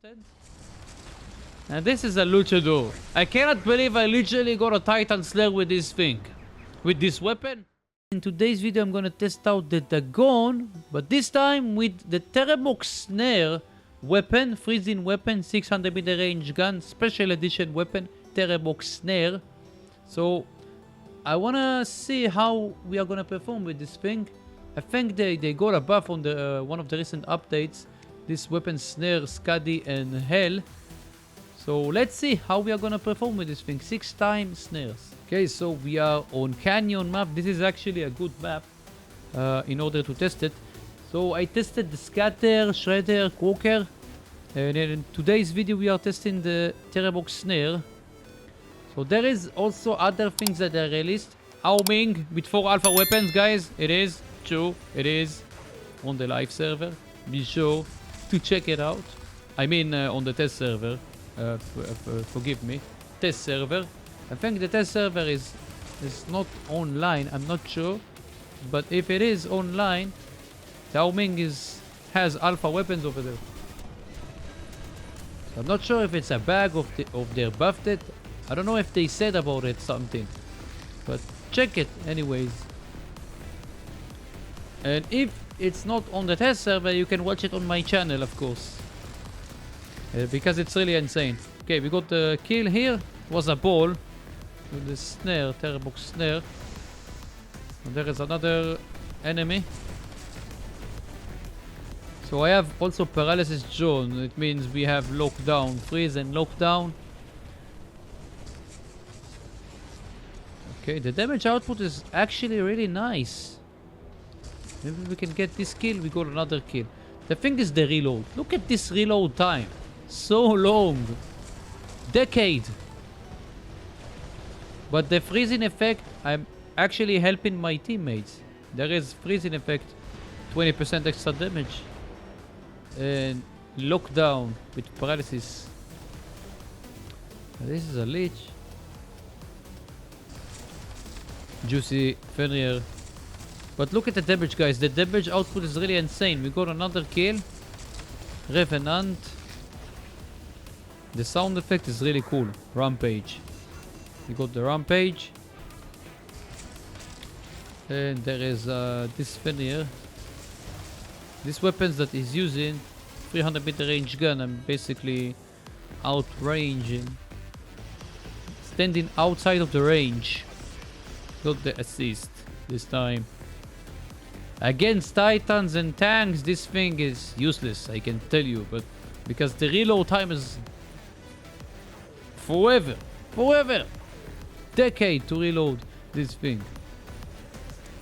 started. And this is a luchador. I cannot believe I literally got a Titan Slayer with this thing. With this weapon. In today's video I'm gonna test out the Dagon, but this time with the Teremok SNAER weapon, freezing weapon, 600 meter range gun, special edition weapon, Teremok SNAER. So I wanna see how we are gonna perform with this thing. I think they got a buff on the one of the recent updates. This weapon SNAER, Scuddy and Hell. So let's see how we are gonna perform with this thing. 6 times snares. Okay, so we are on Canyon map. This is actually a good map in order to test it. So I tested the Scatter, Shredder, Quaker. And in today's video we are testing the Teremok SNAER. So there is also other things that are released. Aoming with 4 alpha weapons, guys. It is true. It is on the live server. Be sure to check it out. I mean on the test server. Forgive me. Test server. I think the test server is not online. I'm not sure. But if it is online, Aoming has alpha weapons over there. I'm not sure if it's a bug of their buffed it. I don't know if they said about it something. But check it anyways. And if it's not on the test server, you can watch it on my channel, of course. Because it's really insane. Okay, we got the kill here. Was a ball with the snare, Teremok SNAER. And there is another enemy. So I have also paralysis zone. It means we have lockdown, freeze and lockdown. Okay, the damage output is actually really nice. Maybe we can get this kill. We got another kill. The thing is the reload. Look at this reload time. So long. Decade. But the freezing effect, I'm actually helping my teammates. There is freezing effect, 20% extra damage. And lockdown with paralysis. This is a leech. Juicy Fenrir. But look at the damage, guys. The damage output is really insane. We got another kill. Revenant. The sound effect is really cool. Rampage. We got the Rampage. And there is this Fenrir. This weapons that is using 300 meter range gun. I'm basically outranging. Standing outside of the range. Got the assist this time. Against Titans and tanks, this thing is useless, I can tell you. But because the reload time is forever. Decade to reload this thing.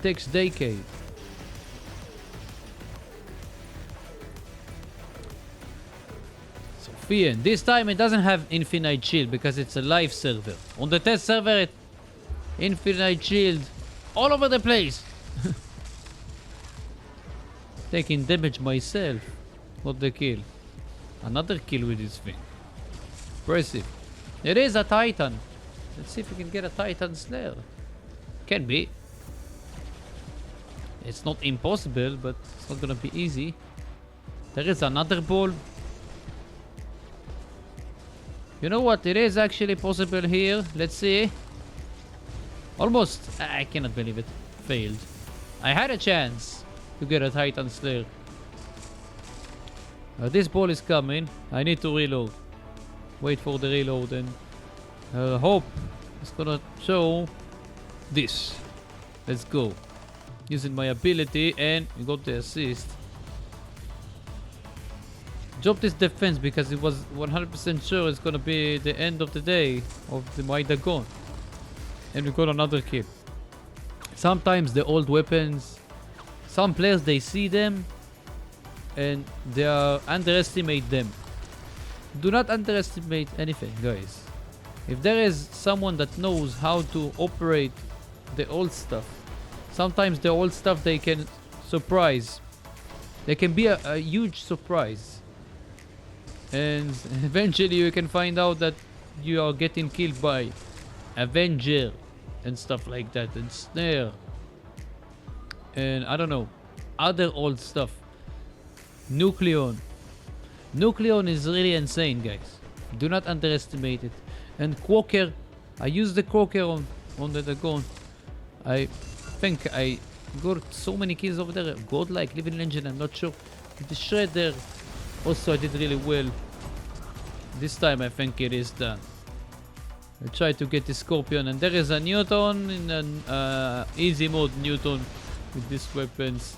Takes decade. So Fiend. This time it doesn't have infinite shield because it's a live server. On the test server, infinite shield all over the place. Taking damage myself. Not the kill. Another kill with this thing. Impressive. It is a Titan. Let's see if we can get a Titan Slayer. Can be. It's not impossible, but it's not gonna be easy. There is another ball. You know what? It is actually possible here. Let's see. Almost. I cannot believe it. Failed. I had a chance to get a Titan Slayer. This ball is coming. I need to reload. Wait for the reload and hope it's gonna show this. Let's go. Using my ability and we got the assist. Drop this defense because it was 100% sure it's gonna be the end of the day of my Dagon. And we got another kill. Sometimes the old weapons, some players they see them and they underestimate them. Do not underestimate anything, guys. If there is someone that knows how to operate the old stuff, sometimes the old stuff they can surprise. They can be a huge surprise. And eventually you can find out that you are getting killed by Avenger and stuff like that, and Snare. And I don't know, other old stuff. Nucleon. Nucleon is really insane, guys. Do not underestimate it. And Quaker, I used the Quaker on the Dagon. I think I got so many kills over there. Godlike, Living Legend, I'm not sure. With the Shredder, also I did really well. This time I think it is done. I tried to get the Scorpion, and there is a Newton in an easy mode Newton with these weapons.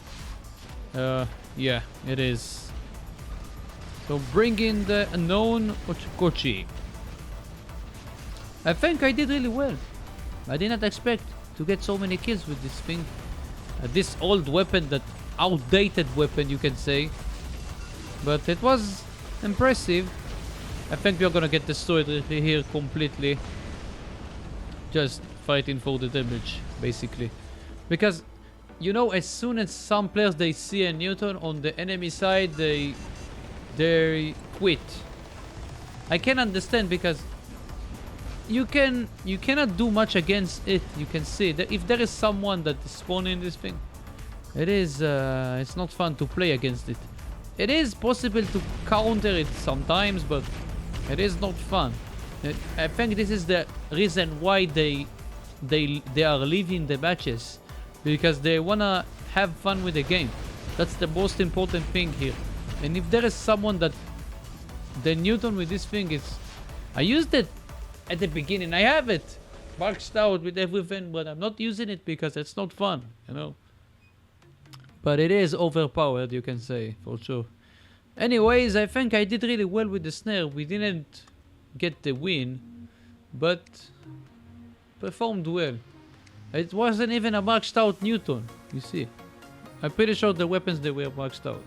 Yeah, it is. So bring in the unknown Ochikochi. I think I did really well. I did not expect to get so many kills with this thing. This old weapon, that outdated weapon you can say. But it was impressive. I think we are gonna get destroyed here completely. Just fighting for the damage, basically. Because, you know, as soon as some players they see a Newton on the enemy side, they quit. I can understand, because you cannot do much against it. You can see that if there is someone that is spawning this thing, it is it's not fun to play against it. It is possible to counter it sometimes, but it is not fun. I think this is the reason why they are leaving the matches, because they wanna have fun with the game. That's the most important thing here. And if there is someone that the Newton with this thing is, I used it at the beginning. I have it boxed out with everything, but I'm not using it because it's not fun, you know. But it is overpowered, you can say, for sure. Anyways, I think I did really well with the snare. We didn't get the win, but performed well. It wasn't even a maxed out Newton, you see. I'm pretty sure the weapons they were maxed out.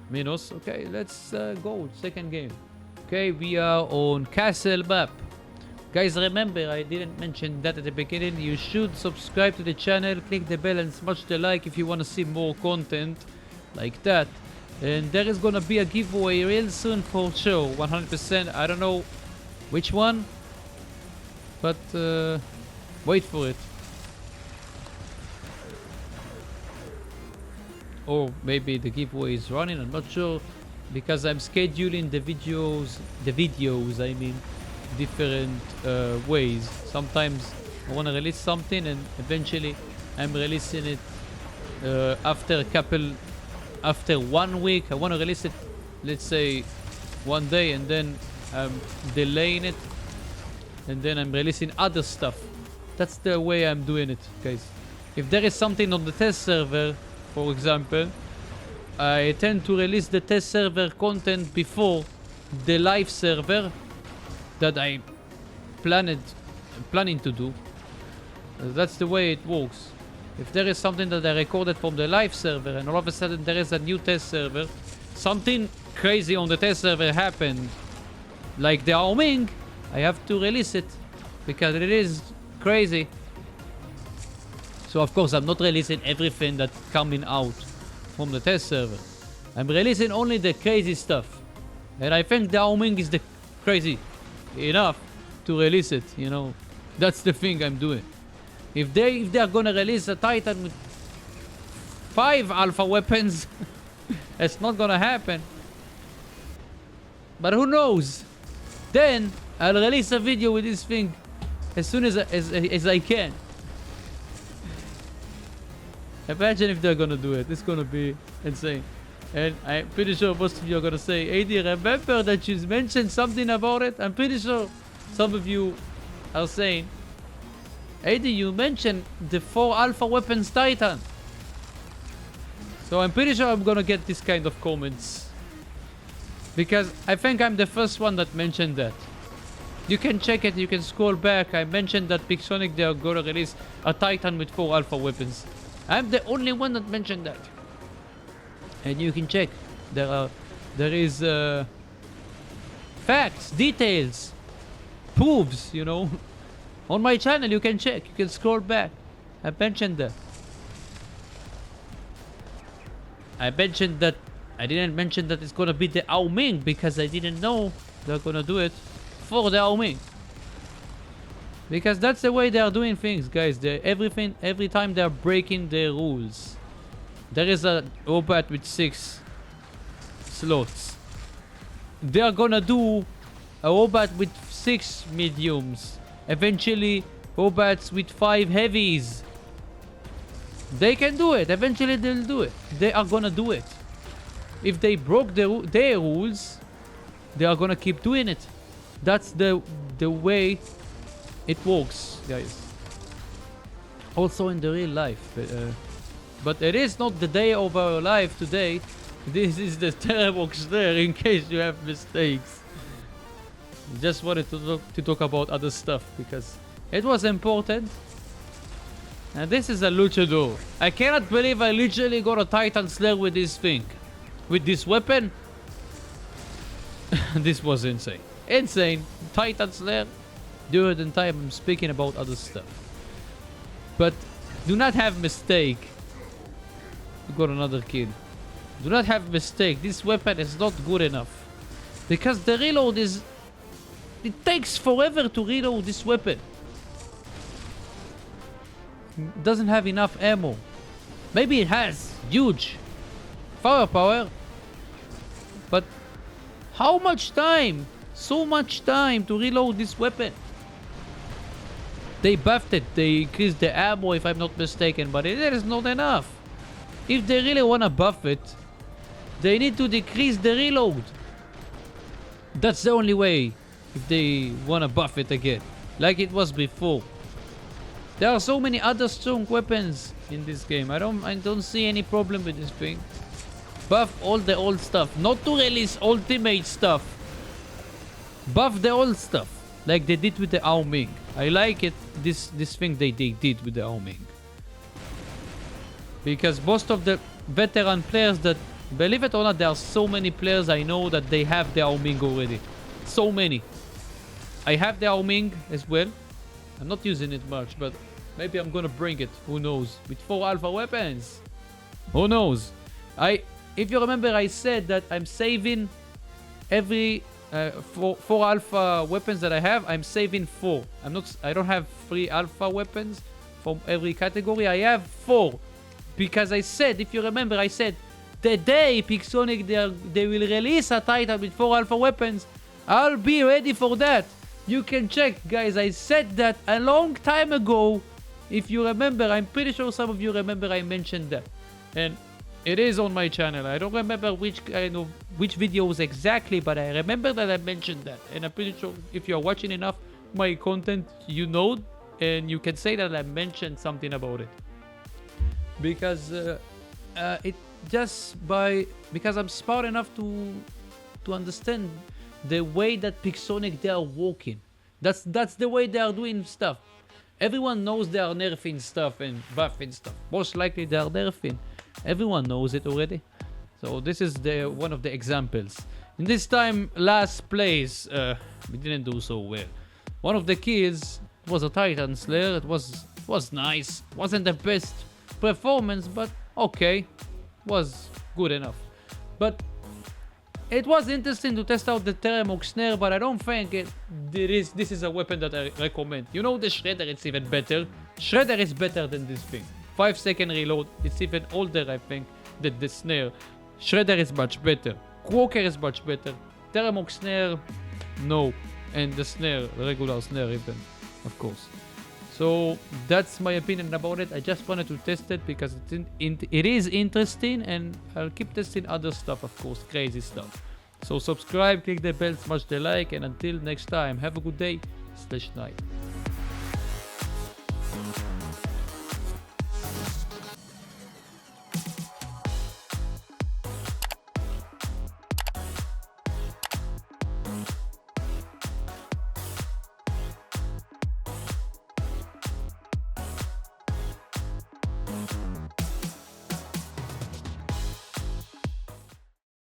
Minos, okay, let's go, second game. Okay, we are on Castle map. Guys, remember, I didn't mention that at the beginning. You should subscribe to the channel, click the bell and smash the like if you want to see more content like that. And there is gonna be a giveaway real soon for sure, 100%. I don't know which one, but wait for it. Or maybe the giveaway is running, I'm not sure, because I'm scheduling the videos I mean, different ways. Sometimes I want to release something and eventually I'm releasing it after 1 week. I want to release it, let's say, one day, and then I'm delaying it, and then I'm releasing other stuff. That's the way I'm doing it, guys. If there is something on the test server, for example, I tend to release the test server content before the live server that I'm planning to do. That's the way it works. If there is something that I recorded from the live server and all of a sudden there is a new test server, something crazy on the test server happened, like the Aoming, I have to release it because it is crazy. So of course I'm not releasing everything that's coming out from the test server. I'm releasing only the crazy stuff. And I think the Aoming is the crazy enough to release it, you know. That's the thing I'm doing. If they are gonna release a Titan with 5 alpha weapons, it's not gonna happen. But who knows? Then I'll release a video with this thing as soon as I can. Imagine if they're gonna do it. It's gonna be insane. And I'm pretty sure most of you are gonna say, AD, remember that you mentioned something about it? I'm pretty sure some of you are saying, AD, you mentioned the 4 alpha weapons Titan. So I'm pretty sure I'm gonna get this kind of comments, because I think I'm the first one that mentioned that. You can check it, you can scroll back. I mentioned that Big Sonic, they are gonna release a Titan with 4 alpha weapons. I'm the only one that mentioned that. And you can check. There is facts, details, proofs, you know. On my channel you can check, you can scroll back. I mentioned that. I mentioned that. I didn't mention that it's gonna be the Aoming because I didn't know they're gonna do it for the Aoming. Because that's the way they are doing things, guys. Every time they are breaking the rules. There is a robot with 6 slots. they are gonna do a robot with 6 mediums. Eventually, robots with 5 heavies. They can do it. Eventually, they'll do it. They are gonna do it. If they broke their rules, they are gonna keep doing it. That's the way it works, guys. Also in the real life. But it is not the day of our life today. This is the Teremok SNAER in case you have mistakes. Just wanted to talk about other stuff because it was important. And this is a luchador. I cannot believe I literally got a Titan Slayer with this thing. With this weapon. This was insane. Insane. Titan Slayer. During the time I'm speaking about other stuff. But do not have mistake. You got another kill. Do not have mistake. This weapon is not good enough. Because the reload is... It takes forever to reload this weapon. It doesn't have enough ammo. Maybe it has huge firepower. But how much time? So much time to reload this weapon. They buffed it. They increased the ammo if I'm not mistaken. But it is not enough. If they really want to buff it, they need to decrease the reload. That's the only way. If they want to buff it again. Like it was before. There are so many other strong weapons in this game. I don't see any problem with this thing. Buff all the old stuff. Not to release ultimate stuff. Buff the old stuff. Like they did with the Ao Ming. I like it. This thing they did with the Ao Ming. Because most of the veteran players that... Believe it or not, there are so many players I know that they have the Ao Ming already. So many. I have the Ao Ming as well. I'm not using it much, but maybe I'm gonna bring it. Who knows? With 4 alpha weapons. Who knows? If you remember, I said that I'm saving every 4 alpha weapons that I have. I'm saving 4. I don't have 3 alpha weapons from every category. I have 4 because I said, if you remember, I said the day Pixonic they will release a Titan with 4 alpha weapons, I'll be ready for that. You can check, guys. I said that a long time ago. If you remember, I'm pretty sure some of you remember I mentioned that. And it is on my channel. I don't remember which videos exactly, but I remember that I mentioned that. And I'm pretty sure if you're watching enough my content, you know, and you can say that I mentioned something about it. Because because I'm smart enough to understand the way that Pixonic they are working. That's the way they are doing stuff. Everyone knows they are nerfing stuff and buffing stuff. Most likely they are nerfing. Everyone knows it already. So this is one of the examples. In this time, last place, we didn't do so well. One of the kills was a Titan Slayer. It was nice. Wasn't the best performance, but okay. Was good enough. But it was interesting to test out the Teremok SNAER, but I don't think this is a weapon that I recommend. You know the Shredder, it's even better. Shredder is better than this thing. 5-second reload, it's even older I think than the SNAER. Shredder is much better. Quaker is much better. Teremok SNAER, no. And the SNAER, the regular SNAER even, of course. So that's my opinion about it. I just wanted to test it because it is interesting, and I'll keep testing other stuff, of course, crazy stuff. So subscribe, click the bell, smash the like, and until next time, have a good day / night.